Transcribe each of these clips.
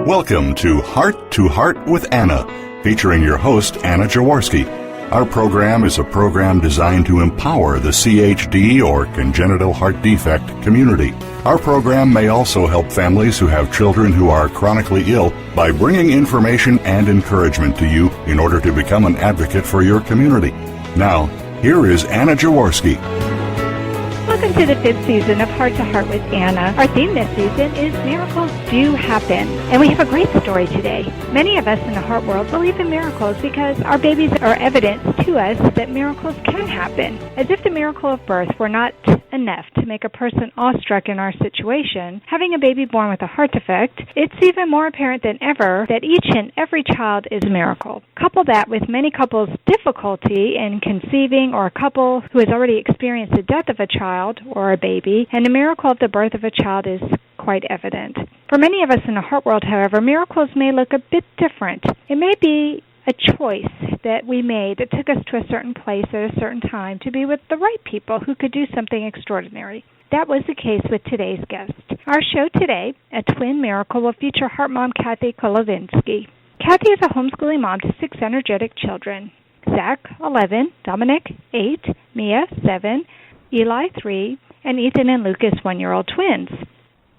Welcome to Heart with Anna, featuring your host, Anna Jaworski. Our program is a program designed to empower the CHD or congenital heart defect community. Our program may also help families who have children who are chronically ill by bringing information and encouragement to you in order to become an advocate for your community. Now, here is Anna Jaworski. Welcome to the 5th season of Heart to Heart with Anna. Our theme this season is Miracles Do Happen. And we have a great story today. Many of us in the heart world believe in miracles because our babies are evidence to us that miracles can happen. As if the miracle of birth were not enough to make a person awestruck in our situation, having a baby born with a heart defect, it's even more apparent than ever that each and every child is a miracle. Couple that with many couples' difficulty in conceiving, or a couple who has already experienced the death of a child or a baby, and the miracle of the birth of a child is quite evident. For many of us in the heart world, however, miracles may look a bit different. It may be a choice that we made that took us to a certain place at a certain time to be with the right people who could do something extraordinary. That was the case with today's guest. Our show today, A Twin Miracle, will feature heart mom Kathy Kolodzinski. Kathy is a homeschooling mom to 6 energetic children: Zach, 11, Dominic, 8, Mia, 7, Eli, 3, and Ethan and Lucas, 1-year-old twins.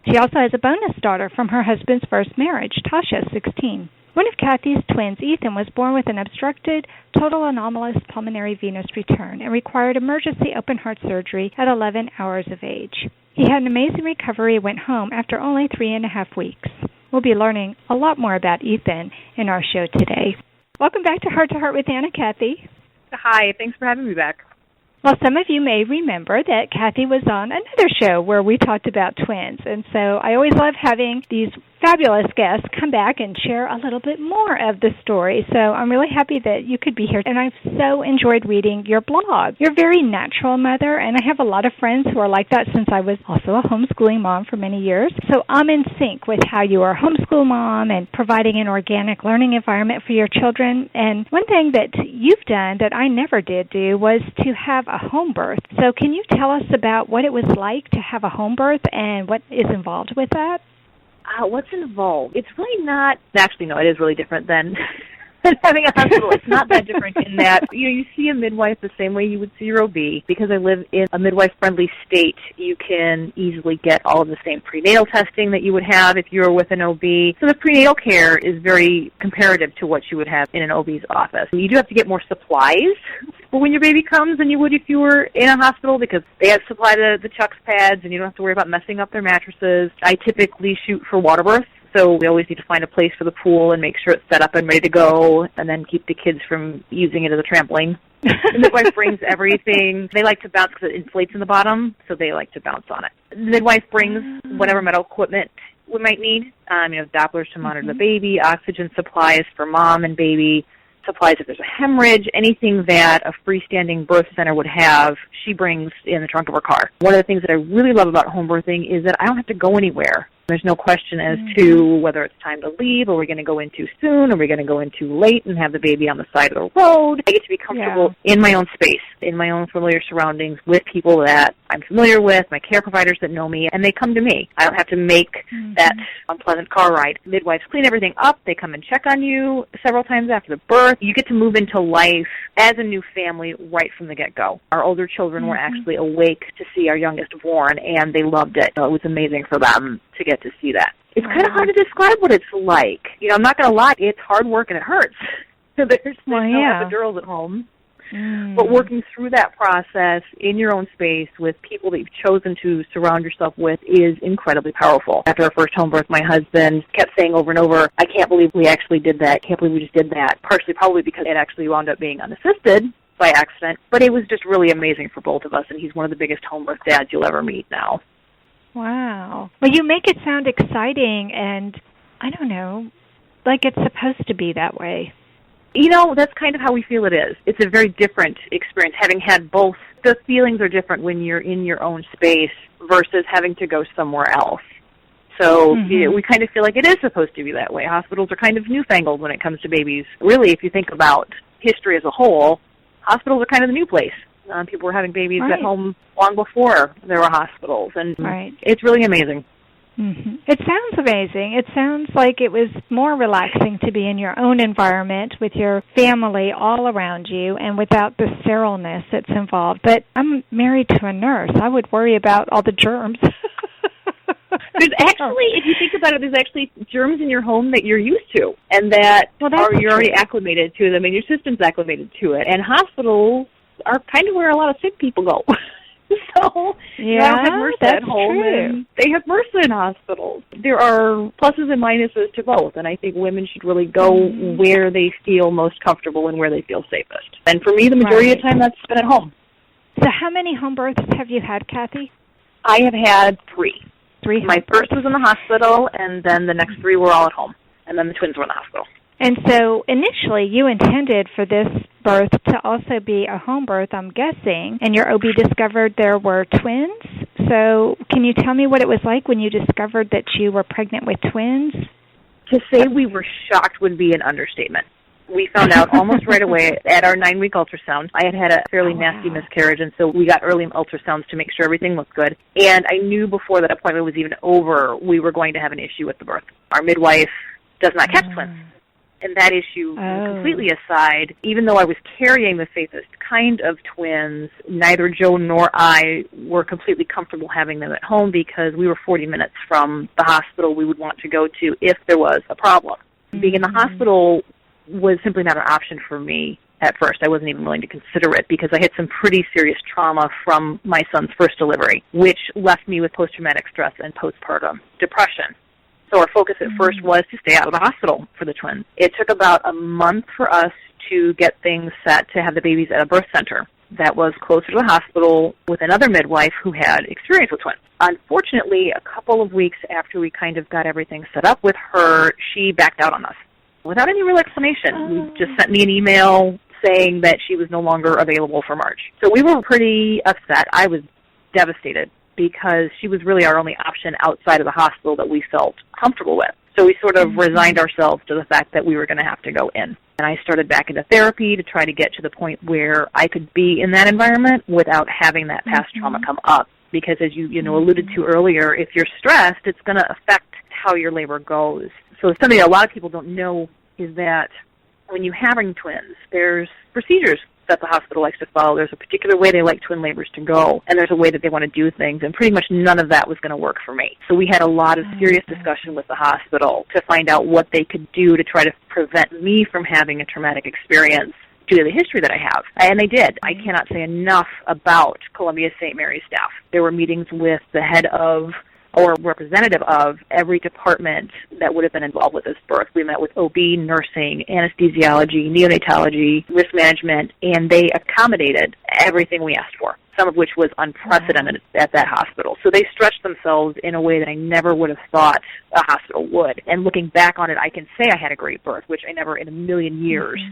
She also has a bonus daughter from her husband's first marriage, Tasha, 16. One of Kathy's twins, Ethan, was born with an obstructed total anomalous pulmonary venous return and required emergency open-heart surgery at 11 hours of age. He had an amazing recovery and went home after only 3.5 weeks. We'll be learning a lot more about Ethan in our show today. Welcome back to Heart with Anna, Kathy. Hi, thanks for having me back. Well, some of you may remember that Kathy was on another show where we talked about twins, and so I always love having these fabulous guests come back and share a little bit more of the story. So I'm really happy that you could be here, and I've so enjoyed reading your blog. You're a very natural mother, and I have a lot of friends who are like that since I was also a homeschooling mom for many years. So I'm in sync with how you are a homeschool mom and providing an organic learning environment for your children. And one thing that you've done that I never did do was to have a home birth. So can you tell us about what it was like to have a home birth and what is involved with that? What's involved? It's really not, actually no, it is really different than having a hospital. It's not that different in that, you see a midwife the same way you would see your OB. Because I live in a midwife-friendly state, you can easily get all of the same prenatal testing that you would have if you were with an OB. So the prenatal care is very comparative to what you would have in an OB's office. You do have to get more supplies for when your baby comes than you would if you were in a hospital, because they have supply the chucks pads and you don't have to worry about messing up their mattresses. I typically shoot for water births. So we always need to find a place for the pool and make sure it's set up and ready to go, and then keep the kids from using it as a trampoline. The midwife brings everything. They like to bounce because it inflates in the bottom, so they like to bounce on it. The midwife brings whatever medical equipment we might need, Dopplers to monitor the baby, oxygen supplies for mom and baby, supplies if there's a hemorrhage, anything that a freestanding birth center would have, she brings in the trunk of her car. One of the things that I really love about home birthing is that I don't have to go anywhere. There's no question as to whether it's time to leave, or we're going to go in too soon, or we're going to go in too late and have the baby on the side of the road. I get to be comfortable in my own space, in my own familiar surroundings, with people that I'm familiar with, my care providers that know me, and they come to me. I don't have to make that unpleasant car ride. Midwives clean everything up. They come and check on you several times after the birth. You get to move into life as a new family right from the get-go. Our older children were actually awake to see our youngest born, and they loved it. It was amazing for them to get to see that. It's kind of hard to describe what it's like. I'm not going to lie, it's hard work and it hurts. So there's no epidurals at home. But working through that process in your own space with people that you've chosen to surround yourself with is incredibly powerful. After our first home birth, my husband kept saying over and over, I can't believe we actually did that. I can't believe we just did that. Partially probably because it actually wound up being unassisted by accident. But it was just really amazing for both of us, and he's one of the biggest home birth dads you'll ever meet now. Wow. Well, you make it sound exciting and, I don't know, like it's supposed to be that way. That's kind of how we feel it is. It's a very different experience, having had both. The feelings are different when you're in your own space versus having to go somewhere else. So we kind of feel like it is supposed to be that way. Hospitals are kind of newfangled when it comes to babies. Really, if you think about history as a whole, hospitals are kind of the new place. People were having babies at home long before there were hospitals, and it's really amazing. Mm-hmm. It sounds amazing. It sounds like it was more relaxing to be in your own environment with your family all around you and without the sterileness that's involved. But I'm married to a nurse. I would worry about all the germs. There's actually, if you think about it, there's actually germs in your home that you're used to and that you're already acclimated to them and your system's acclimated to it. And hospitals are kind of where a lot of sick people go. So, I don't have MRSA at home, and they have MRSA in hospitals. There are pluses and minuses to both, and I think women should really go where they feel most comfortable and where they feel safest. And for me, the majority of the time, that's been at home. So how many home births have you had, Kathy? I have had 3. 3 My first was in the hospital, and then the next 3 were all at home, and then the twins were in the hospital. And so initially you intended for this birth to also be a home birth, I'm guessing, and your OB discovered there were twins. So can you tell me what it was like when you discovered that you were pregnant with twins? To say we were shocked would be an understatement. We found out almost right away at our 9-week ultrasound. I had a fairly nasty miscarriage, and so we got early ultrasounds to make sure everything looked good. And I knew before that appointment was even over, we were going to have an issue with the birth. Our midwife does not catch twins. And that issue completely aside, even though I was carrying the safest kind of twins, neither Joe nor I were completely comfortable having them at home because we were 40 minutes from the hospital we would want to go to if there was a problem. Being in the hospital was simply not an option for me at first. I wasn't even willing to consider it because I had some pretty serious trauma from my son's first delivery, which left me with post-traumatic stress and postpartum depression. So our focus at first was to stay out of the hospital for the twins. It took about a month for us to get things set to have the babies at a birth center that was closer to the hospital with another midwife who had experience with twins. Unfortunately, a couple of weeks after we kind of got everything set up with her, she backed out on us without any real explanation. We just sent me an email saying that she was no longer available for March. So we were pretty upset. I was devastated because she was really our only option outside of the hospital that we felt comfortable with. So we sort of resigned ourselves to the fact that we were going to have to go in. And I started back into therapy to try to get to the point where I could be in that environment without having that past trauma come up. Because as you alluded to earlier, if you're stressed, it's going to affect how your labor goes. So something a lot of people don't know is that when you're having twins, there's procedures that the hospital likes to follow. There's a particular way they like twin labors to go, and there's a way that they want to do things, and pretty much none of that was going to work for me. So we had a lot of serious discussion with the hospital to find out what they could do to try to prevent me from having a traumatic experience due to the history that I have. And they did. I cannot say enough about Columbia St. Mary's staff. There were meetings with the head of or representative of every department that would have been involved with this birth. We met with OB, nursing, anesthesiology, neonatology, risk management, and they accommodated everything we asked for, some of which was unprecedented at that hospital. So they stretched themselves in a way that I never would have thought a hospital would. And looking back on it, I can say I had a great birth, which I never in a million years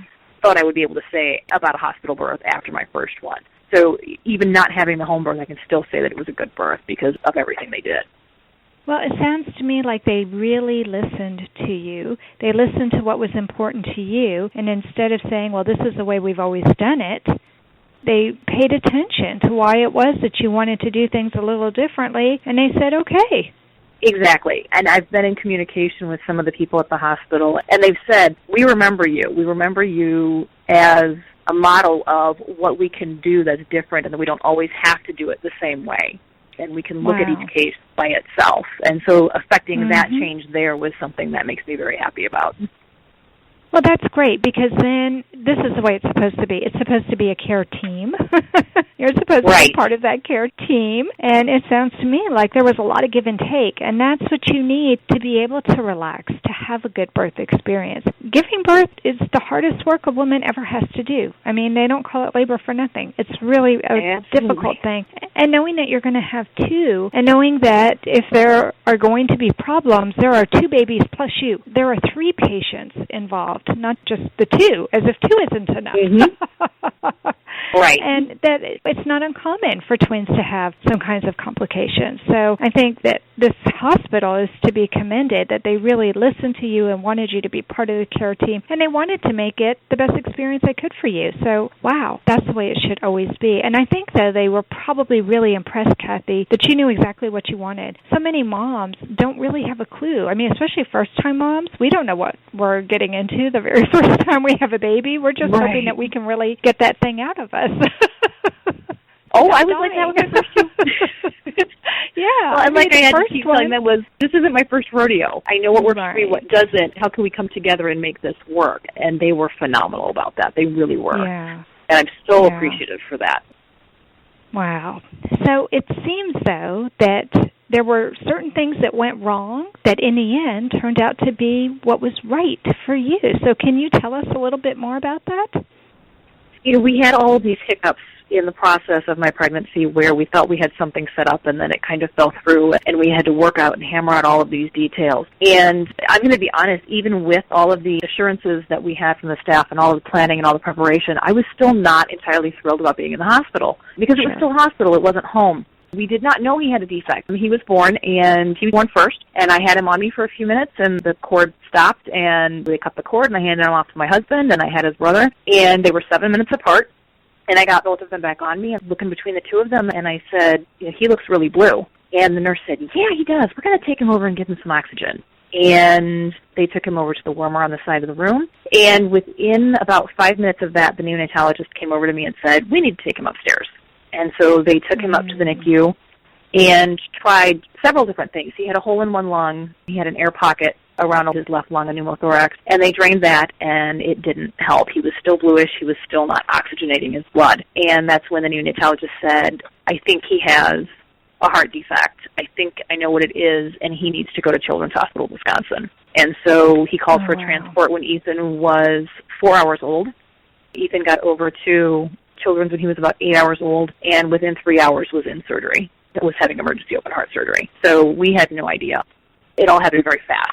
thought I would be able to say about a hospital birth after my first one. So even not having the home birth, I can still say that it was a good birth because of everything they did. Well, it sounds to me like they really listened to you. They listened to what was important to you, and instead of saying, well, this is the way we've always done it, they paid attention to why it was that you wanted to do things a little differently, and they said, okay. Exactly. And I've been in communication with some of the people at the hospital, and they've said, we remember you. We remember you as a model of what we can do that's different and that we don't always have to do it the same way. And we can look at each case by itself. And so affecting that change there was something that makes me very happy about. Well, that's great, because then this is the way it's supposed to be. It's supposed to be a care team. You're supposed to be part of that care team. And it sounds to me like there was a lot of give and take, and that's what you need to be able to relax, to have a good birth experience. Giving birth is the hardest work a woman ever has to do. I mean, they don't call it labor for nothing. It's really a difficult thing. And knowing that you're going to have 2, and knowing that if there are going to be problems, there are 2 babies plus you. There are 3 patients involved, not just the 2, as if 2 isn't enough. Right. And that it's not uncommon for twins to have some kinds of complications. So I think that this hospital is to be commended, that they really listened to you and wanted you to be part of the care team, and they wanted to make it the best experience they could for you. So, wow, that's the way it should always be. And I think, though, they were probably really impressed, Kathy, that you knew exactly what you wanted. So many moms don't really have a clue. I mean, especially first-time moms, we don't know what we're getting into the very first time we have a baby. We're just hoping that we can really get that thing out of us. Oh, I was like that with my first two. Yeah. Well, and like I had to keep telling them this isn't my first rodeo. I know what works for me, what doesn't. How can we come together and make this work? And they were phenomenal about that. They really were. Yeah. And I'm so appreciative for that. Wow. So it seems, though, that there were certain things that went wrong that in the end turned out to be what was right for you. So can you tell us a little bit more about that? You know, we had all of these hiccups in the process of my pregnancy where we thought we had something set up and then it kind of fell through, and we had to work out and hammer out all of these details. And I'm going to be honest, even with all of the assurances that we had from the staff and all of the planning and all the preparation, I was still not entirely thrilled about being in the hospital because it was still a hospital. It wasn't home. We did not know he had a defect. He was born, and he was born first, and I had him on me for a few minutes, and the cord stopped, and they cut the cord, and I handed him off to my husband, and I had his brother, and they were 7 minutes apart, and I got both of them back on me. I'm looking between the two of them, and I said, he looks really blue. And the nurse said, yeah, he does. We're going to take him over and give him some oxygen. And they took him over to the warmer on the side of the room, and within about 5 minutes of that, the neonatologist came over to me and said, we need to take him upstairs. And so they took him up to the NICU and tried several different things. He had a hole in one lung. He had an air pocket around his left lung, a pneumothorax, and they drained that, and it didn't help. He was still bluish. He was still not oxygenating his blood. And that's when the neonatologist said, I think he has a heart defect. I think I know what it is, and he needs to go to Children's Hospital, Wisconsin. And so he called for a transport when Ethan was 4 hours old. Ethan got over to Children's when he was about 8 hours old, and within 3 hours was in surgery. That was having emergency open heart surgery. So we had no idea. It all happened very fast.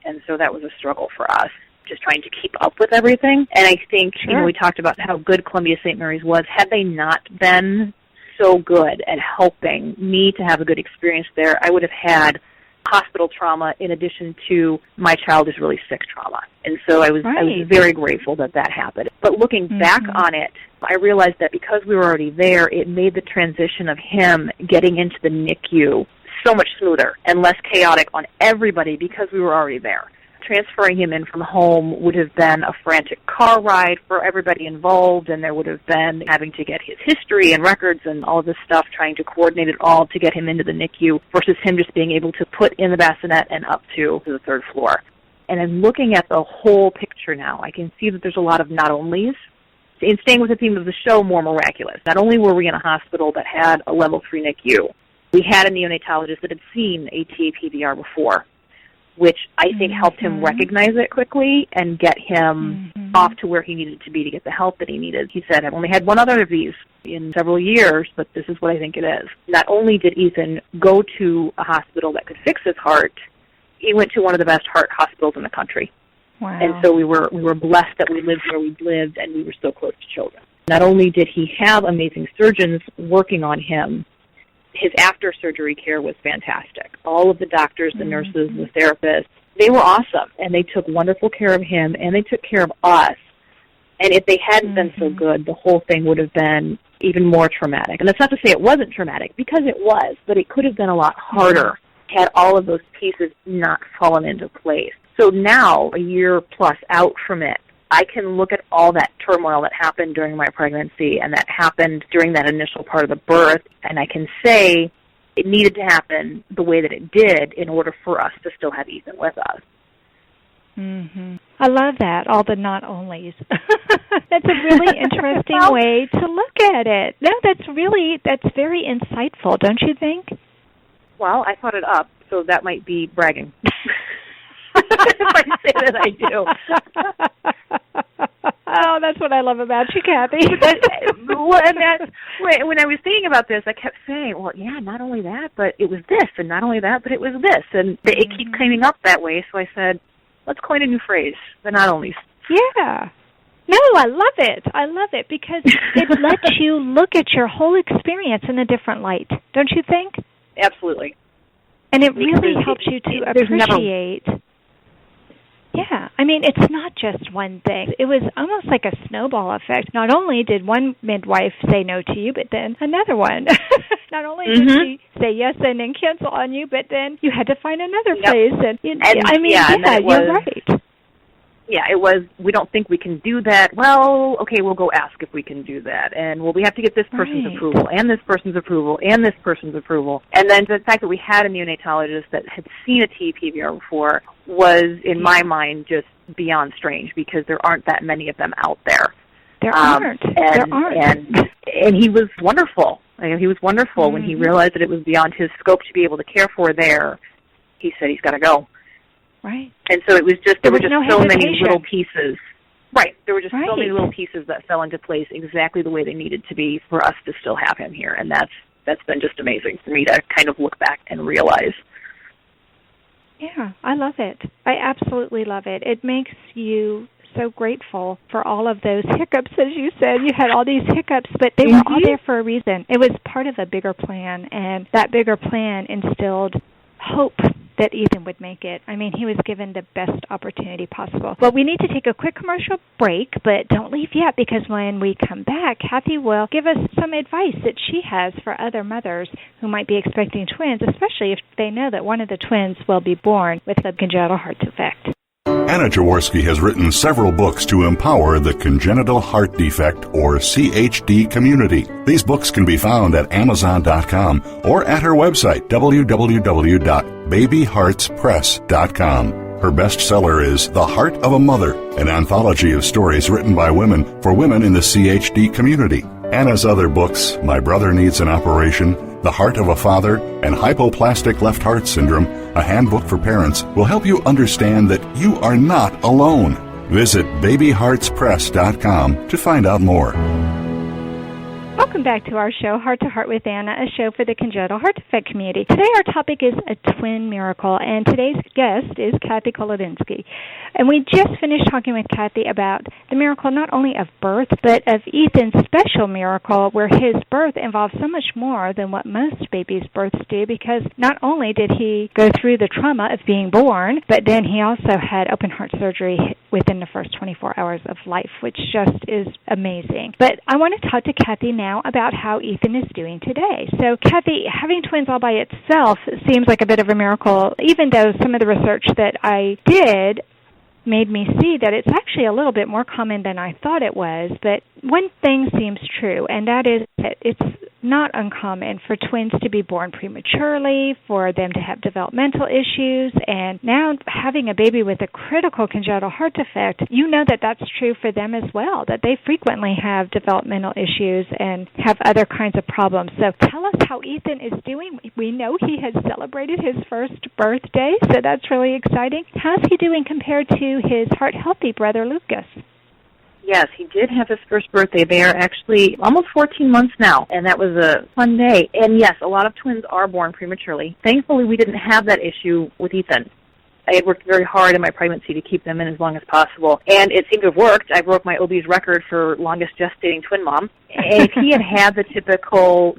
And so that was a struggle for us, just trying to keep up with everything. And I think, we talked about how good Columbia St. Mary's was. Had they not been so good at helping me to have a good experience there, I would have had hospital trauma in addition to my child is really sick trauma. And so I was very grateful that that happened. But looking back on it, I realized that because we were already there, it made the transition of him getting into the NICU so much smoother and less chaotic on everybody because we were already there. Transferring him in from home would have been a frantic car ride for everybody involved, and there would have been having to get his history and records and all of this stuff, trying to coordinate it all to get him into the NICU versus him just being able to put in the bassinet and up to the third floor. And I'm looking at the whole picture now. I can see that there's a lot of not onlys. In staying with the theme of the show, more miraculous. Not only were we in a hospital that had a level 3 NICU, we had a neonatologist that had seen ATA-PVR before, which I think helped him recognize it quickly and get him off to where he needed to be to get the help that he needed. He said, I've only had one other of these in several years, but this is what I think it is. Not only did Ethan go to a hospital that could fix his heart, he went to one of the best heart hospitals in the country. Wow. And so we were blessed that we lived where we lived and we were so close to children. Not only did he have amazing surgeons working on him, his after-surgery care was fantastic. All of the doctors, the nurses, the therapists, they were awesome, and they took wonderful care of him, and they took care of us. And if they hadn't been so good, the whole thing would have been even more traumatic. And that's not to say it wasn't traumatic, because it was, but it could have been a lot harder had all of those pieces not fallen into place. So now, a year plus out from it, I can look at all that turmoil that happened during my pregnancy and that happened during that initial part of the birth, and I can say it needed to happen the way that it did in order for us to still have Ethan with us. I love that, all the not-onlys. That's a really interesting way to look at it. No, that's very insightful, don't you think? Well, I thought it up, so that might be bragging. If I say that, I do. Oh, that's what I love about you, Kathy. When I was thinking about this, I kept saying, well, yeah, not only that, but it was this, and not only that, but it was this. And it keeps coming up that way, so I said, let's coin a new phrase, the not onlys. Yeah. No, I love it. I love it because it lets you look at your whole experience in a different light, don't you think? Absolutely. And it really helps you to appreciate. Yeah, I mean, it's not just one thing. It was almost like a snowball effect. Not only did one midwife say no to you, but then another one. Not only did she say yes and then cancel on you, but then you had to find another place. And you're right. Yeah, it was, we don't think we can do that. Well, okay, we'll go ask if we can do that. And, well, we have to get this person's approval and this person's approval and this person's approval. And then the fact that we had a neonatologist that had seen a TPVR before was, in my mind, just beyond strange because there aren't that many of them out there. There aren't. And he was wonderful. I mean, he was wonderful when he realized that it was beyond his scope to be able to care for there. He said he's got to go. Right. And so it was just, there were just so many little pieces. Right. There were just so many little pieces that fell into place exactly the way they needed to be for us to still have him here. And that's been just amazing for me to kind of look back and realize. Yeah, I love it. I absolutely love it. It makes you so grateful for all of those hiccups, as you said. You had all these hiccups, but they were all there for a reason. It was part of a bigger plan, and that bigger plan instilled hope that Ethan would make it. I mean, he was given the best opportunity possible. Well, we need to take a quick commercial break, but don't leave yet because when we come back, Kathy will give us some advice that she has for other mothers who might be expecting twins, especially if they know that one of the twins will be born with a congenital heart defect. Anna Jaworski has written several books to empower the congenital heart defect, or CHD, community. These books can be found at Amazon.com or at her website, www.babyheartspress.com. Her bestseller is The Heart of a Mother, an anthology of stories written by women for women in the CHD community. Anna's other books, My Brother Needs an Operation, The Heart of a Father, and Hypoplastic Left Heart Syndrome, a handbook for parents, will help you understand that you are not alone. Visit babyheartspress.com to find out more. Welcome back to our show, Heart to Heart with Anna, a show for the congenital heart defect community. Today our topic is a twin miracle, and today's guest is Kathy Kolodzinski. And we just finished talking with Kathy about the miracle not only of birth, but of Ethan's special miracle, where his birth involves so much more than what most babies' births do, because not only did he go through the trauma of being born, but then he also had open heart surgery within the first 24 hours of life, which just is amazing. But I want to talk to Kathy now about how Ethan is doing today. So, Kathy, having twins all by itself seems like a bit of a miracle, even though some of the research that I did made me see that it's actually a little bit more common than I thought it was. But one thing seems true, and that is that it's not uncommon for twins to be born prematurely, for them to have developmental issues, and now having a baby with a critical congenital heart defect, you know that that's true for them as well, that they frequently have developmental issues and have other kinds of problems. So tell us how Ethan is doing. We know he has celebrated his first birthday, so that's really exciting. How's he doing compared to his heart-healthy brother, Lucas? Yes, he did have his first birthday. They are actually almost 14 months now, and that was a fun day. And yes, a lot of twins are born prematurely. Thankfully, we didn't have that issue with Ethan. I had worked very hard in my pregnancy to keep them in as long as possible, and it seemed to have worked. I broke my OB's record for longest gestating twin mom. And if he had the typical,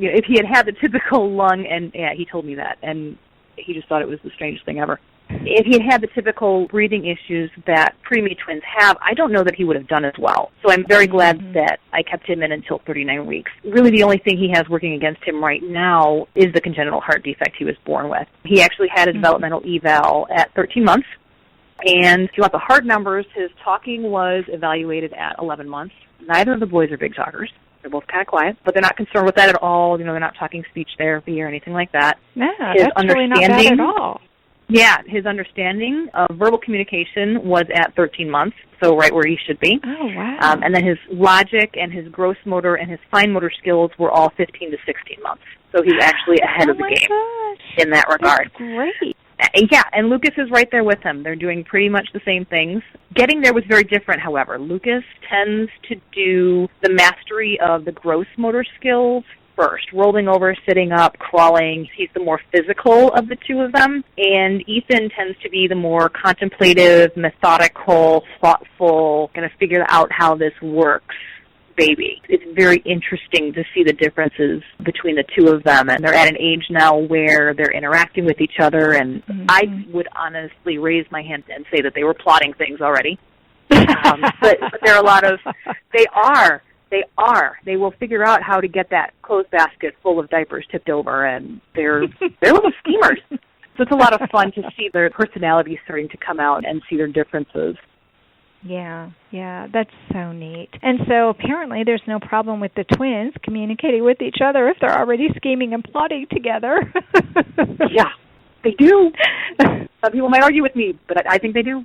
lung, and yeah, he told me that, and he just thought it was the strangest thing ever. If he had the typical breathing issues that preemie twins have, I don't know that he would have done as well. So I'm very glad that I kept him in until 39 weeks. Really the only thing he has working against him right now is the congenital heart defect he was born with. He actually had a developmental eval at 13 months. And if you want the hard numbers, his talking was evaluated at 11 months. Neither of the boys are big talkers. They're both kind of quiet, but they're not concerned with that at all. You know, they're not talking speech therapy or anything like that. No, that's really not bad at all. Yeah, his understanding of verbal communication was at 13 months, so right where he should be. Oh, wow. And then his logic and his gross motor and his fine motor skills were all 15 to 16 months. So he's actually ahead of the game in that regard. That's great. Yeah, and Lucas is right there with him. They're doing pretty much the same things. Getting there was very different, however. Lucas tends to do the mastery of the gross motor skills first, rolling over, sitting up, crawling. He's the more physical of the two of them, and Ethan tends to be the more contemplative, methodical, thoughtful, going to figure out how this works baby. It's very interesting to see the differences between the two of them, and they're at an age now where they're interacting with each other, and I would honestly raise my hand and say that they were plotting things already. But there are a lot of, they will figure out how to get that clothes basket full of diapers tipped over, and they're little schemers. So it's a lot of fun to see their personalities starting to come out and see their differences. Yeah, that's so neat. And so apparently there's no problem with the twins communicating with each other if they're already scheming and plotting together. Yeah, they do. Some people might argue with me, but I think they do.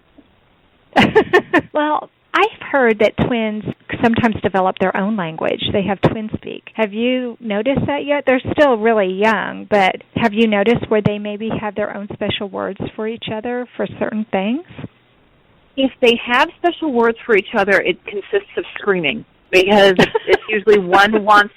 Well, I've heard that twins sometimes develop their own language. They have twin speak. Have you noticed that yet? They're still really young, but have you noticed where they maybe have their own special words for each other for certain things? If they have special words for each other, it consists of screaming, because it's usually one wants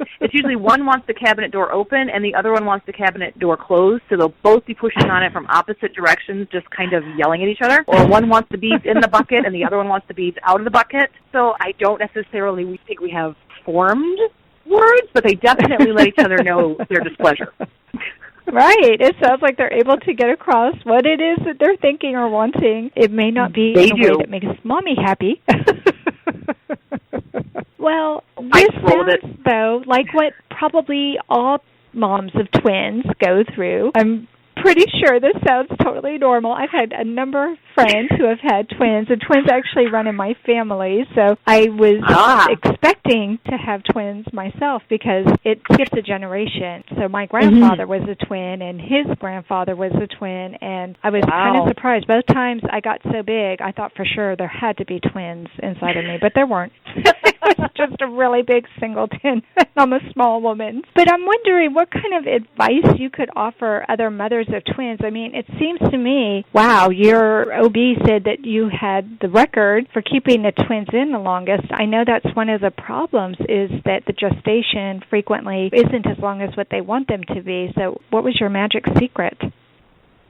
the cabinet door open and the other one wants the cabinet door closed, so they'll both be pushing on it from opposite directions, just kind of yelling at each other. Or one wants the beads in the bucket and the other one wants the beads out of the bucket. So I don't necessarily think we have formed words, but they definitely let each other know their displeasure. Right. It sounds like they're able to get across what it is that they're thinking or wanting. It may not be in a way that makes Mommy happy. Well, this sounds, though, like what probably all moms of twins go through. I'm pretty sure this sounds totally normal. I've had a number of friends who have had twins, and twins actually run in my family, so I was expecting to have twins myself because it skips a generation. So my grandfather was a twin, and his grandfather was a twin, and I was kind of surprised. Both times I got so big, I thought for sure there had to be twins inside of me, but there weren't. It was just a really big singleton. I'm a small woman. But I'm wondering what kind of advice you could offer other mothers of twins. I mean, it seems to me, wow, your OB said that you had the record for keeping the twins in the longest. I know that's one of the problems is that the gestation frequently isn't as long as what they want them to be. So what was your magic secret?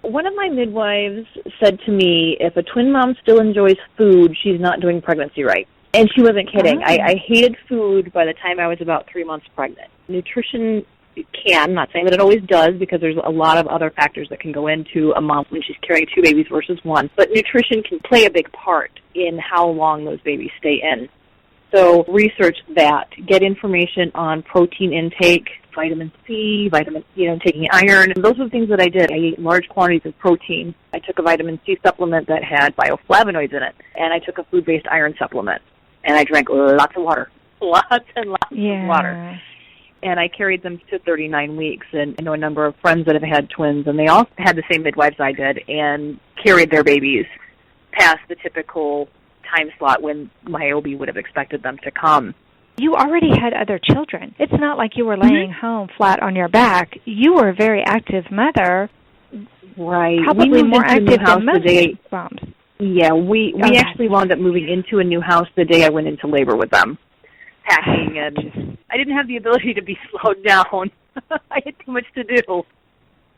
One of my midwives said to me, if a twin mom still enjoys food, she's not doing pregnancy right. And she wasn't kidding. I hated food by the time I was about 3 months pregnant. Nutrition I'm not saying that it always does, because there's a lot of other factors that can go into a mom when she's carrying 2 babies versus 1. But nutrition can play a big part in how long those babies stay in. So research that. Get information on protein intake, vitamin C, taking iron. Those are the things that I did. I ate large quantities of protein. I took a vitamin C supplement that had bioflavonoids in it, and I took a food-based iron supplement. And I drank lots of water, lots and lots of water. And I carried them to 39 weeks. And I know a number of friends that have had twins, and they all had the same midwives I did and carried their babies past the typical time slot when my OB would have expected them to come. You already had other children. It's not like you were laying home flat on your back. You were a very active mother. Right. Probably more active than most moms. Yeah, we actually wound up moving into a new house the day I went into labor with them, packing, and I didn't have the ability to be slowed down. I had too much to do.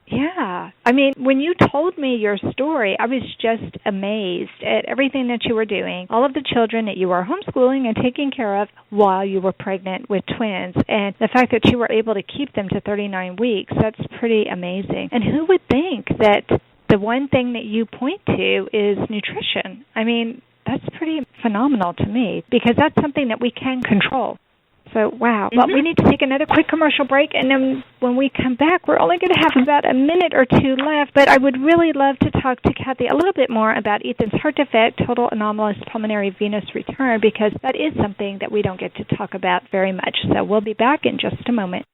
Yeah. I mean, when you told me your story, I was just amazed at everything that you were doing, all of the children that you were homeschooling and taking care of while you were pregnant with twins, and the fact that you were able to keep them to 39 weeks, that's pretty amazing. And who would think that the one thing that you point to is nutrition? I mean, that's pretty phenomenal to me, because that's something that we can control. So, wow. But we need to take another quick commercial break, and then when we come back, we're only going to have about a minute or two left, but I would really love to talk to Kathy a little bit more about Ethan's heart defect, total anomalous pulmonary venous return, because that is something that we don't get to talk about very much. So we'll be back in just a moment.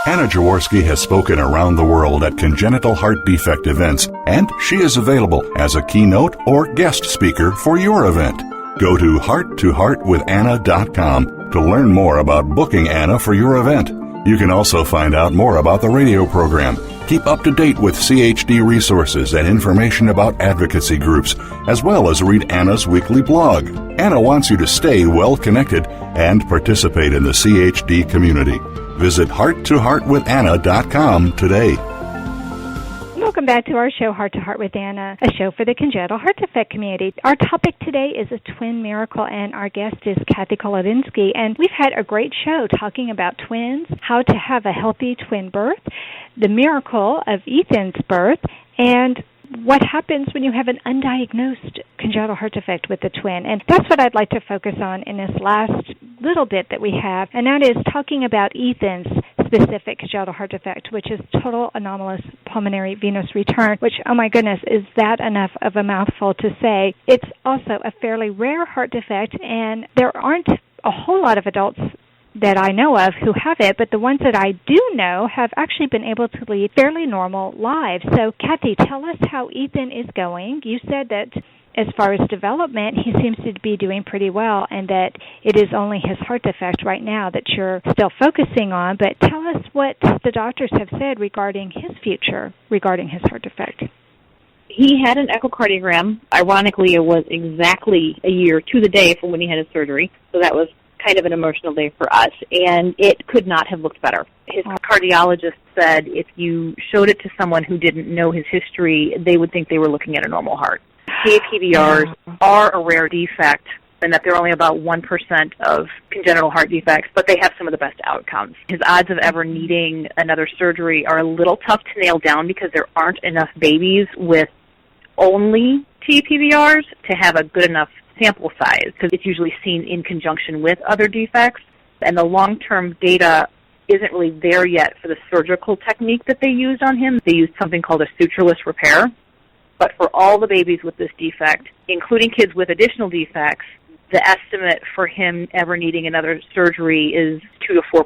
Anna Jaworski has spoken around the world at congenital heart defect events, and she is available as a keynote or guest speaker for your event. Go to hearttoheartwithanna.com to learn more about booking Anna for your event. You can also find out more about the radio program, keep up to date with CHD resources and information about advocacy groups, as well as read Anna's weekly blog. Anna wants you to stay well connected and participate in the CHD community. Visit hearttoheartwithanna.com today. Welcome back to our show, Heart to Heart with Anna, a show for the congenital heart defect community. Our topic today is a twin miracle, and our guest is Kathy Kolodzinski. And we've had a great show talking about twins, how to have a healthy twin birth, the miracle of Ethan's birth, and what happens when you have an undiagnosed congenital heart defect with a twin. And that's what I'd like to focus on in this last little bit that we have, and that is talking about Ethan's specific congenital heart defect, which is total anomalous pulmonary venous return, which, oh my goodness, is that enough of a mouthful to say? It's also a fairly rare heart defect, and there aren't a whole lot of adults that I know of who have it, but the ones that I do know have actually been able to lead fairly normal lives. So, Kathy, tell us how Ethan is going. You said that as far as development, he seems to be doing pretty well, and that it is only his heart defect right now that you're still focusing on. But tell us what the doctors have said regarding his future, regarding his heart defect. He had an echocardiogram. Ironically, it was exactly a year to the day from when he had his surgery, so that was kind of an emotional day for us, and it could not have looked better. His cardiologist said if you showed it to someone who didn't know his history, they would think they were looking at a normal heart. CAPVRs are a rare defect, and that they're only about 1% of congenital heart defects, but they have some of the best outcomes. His odds of ever needing another surgery are a little tough to nail down because there aren't enough babies with only TPVRs to have a good enough sample size, because it's usually seen in conjunction with other defects, and the long-term data isn't really there yet for the surgical technique that they used on him. They used something called a sutureless repair, but for all the babies with this defect, including kids with additional defects, the estimate for him ever needing another surgery is 2 to 4%,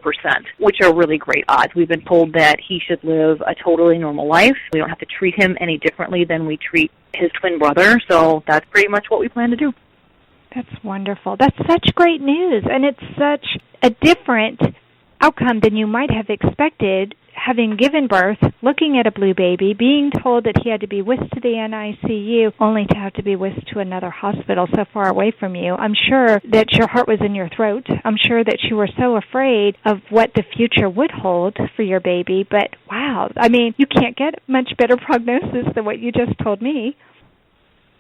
which are really great odds. We've been told that he should live a totally normal life. We don't have to treat him any differently than we treat his twin brother, so that's pretty much what we plan to do. That's wonderful. That's such great news, and it's such a different outcome than you might have expected, having given birth, looking at a blue baby, being told that he had to be whisked to the NICU, only to have to be whisked to another hospital so far away from you. I'm sure that your heart was in your throat. I'm sure that you were so afraid of what the future would hold for your baby, but wow, I mean, you can't get much better prognosis than what you just told me.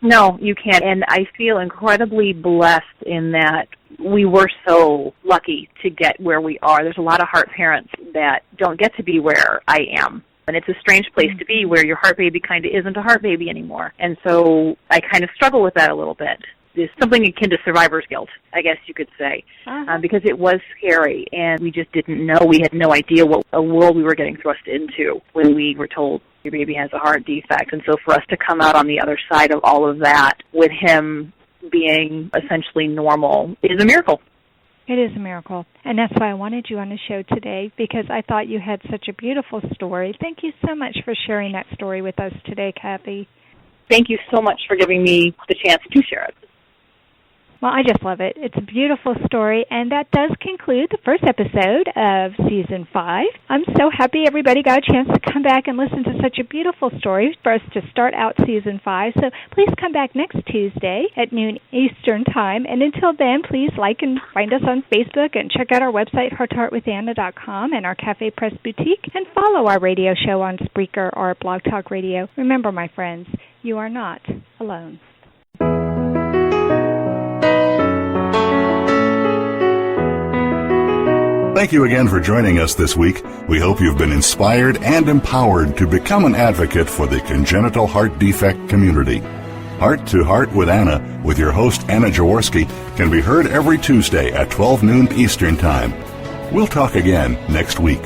No, you can't, and I feel incredibly blessed in that we were so lucky to get where we are. There's a lot of heart parents that don't get to be where I am, and it's a strange place to be where your heart baby kind of isn't a heart baby anymore, and so I kind of struggle with that a little bit. There's something akin to survivor's guilt, I guess you could say, because it was scary, and we just didn't know. We had no idea what a world we were getting thrust into when we were told your baby has a heart defect. And so for us to come out on the other side of all of that with him being essentially normal is a miracle. It is a miracle, and that's why I wanted you on the show today, because I thought you had such a beautiful story. Thank you so much for sharing that story with us today, Kathy. Thank you so much for giving me the chance to share it. Well, I just love it. It's a beautiful story, and that does conclude the first episode of Season 5. I'm so happy everybody got a chance to come back and listen to such a beautiful story for us to start out Season 5. So please come back next Tuesday at noon Eastern Time, and until then, please like and find us on Facebook and check out our website, hearttoheartwithanna.com, and our Cafe Press Boutique, and follow our radio show on Spreaker or Blog Talk Radio. Remember, my friends, you are not alone. Thank you again for joining us this week. We hope you've been inspired and empowered to become an advocate for the congenital heart defect community. Heart to Heart with Anna, with your host Anna Jaworski, can be heard every Tuesday at 12 noon Eastern Time. We'll talk again next week.